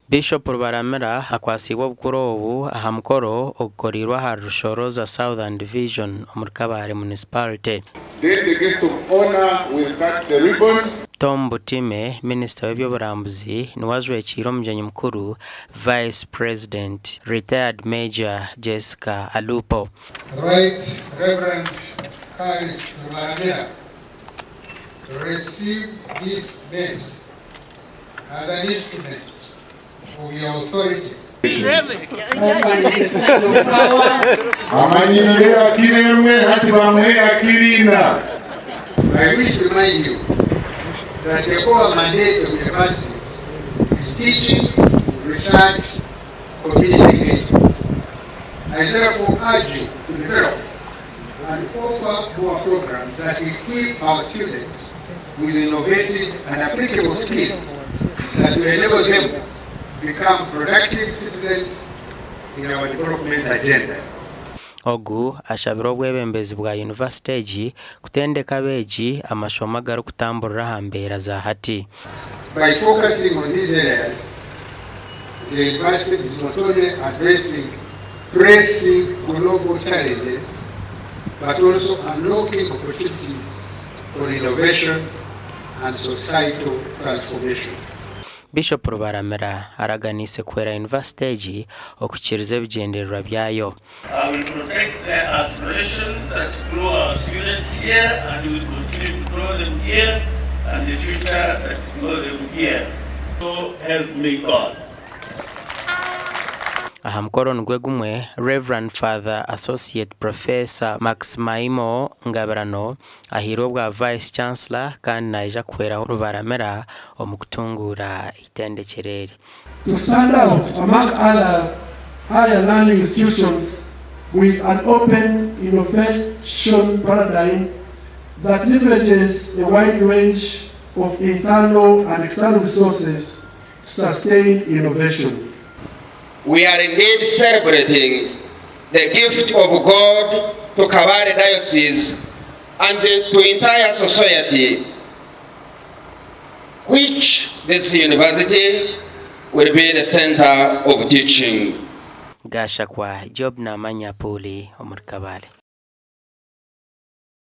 Bishop Rubaramera akwasibwa obukuru obu aha mukoro ogukorirwe aha Rushoroza Southern Division omurikabare Municipality. Then the guest of honor will cut the ribbon. Tom Butime, Minister w'ebyoburambuzi, niwajwekire omugyenyi mukuru Vice President Retired Major Jessica Alupo. Right Reverend Karis Rubaramera receive this base as an instrument of your authority. I wish to remind you that the core mandate of universities is teaching, research, community engagement. I therefore urge you to develop and offer more programs that equip our students with innovative and applicable skills that will enable them to become productive citizens in our development agenda. Ogu ashabira obwebembezi bwa university egi kutendeka beegi amashomo agari kutamburira aha mbeera za hati. By focusing on these areas, the university is not only addressing pressing global challenges, but also unlocking opportunities for innovation and societal transformation. Bishop Rubaramera araganise kwera university egi okukiriza ebigendererwa byayo. I will protect their aspirations that grow our students here, and we will continue to grow them here, and the future that grow them here. So help me God. Aha mukoro nigwe gumwe Reverend Father Associate Professor Maximaimo Ngabirano ahirwe bwa Vice Chancellor kandi naija kwera Rubaramera omukutungura itendekereri. To stand out among other higher learning institutions with an open innovation paradigm that leverages a wide range of internal and external resources to sustain innovation. We are indeed celebrating the gift of God to Kabale Diocese and to entire society, which this university will be the center of teaching. Gasha kwa Job na Manyapuli omurikabale.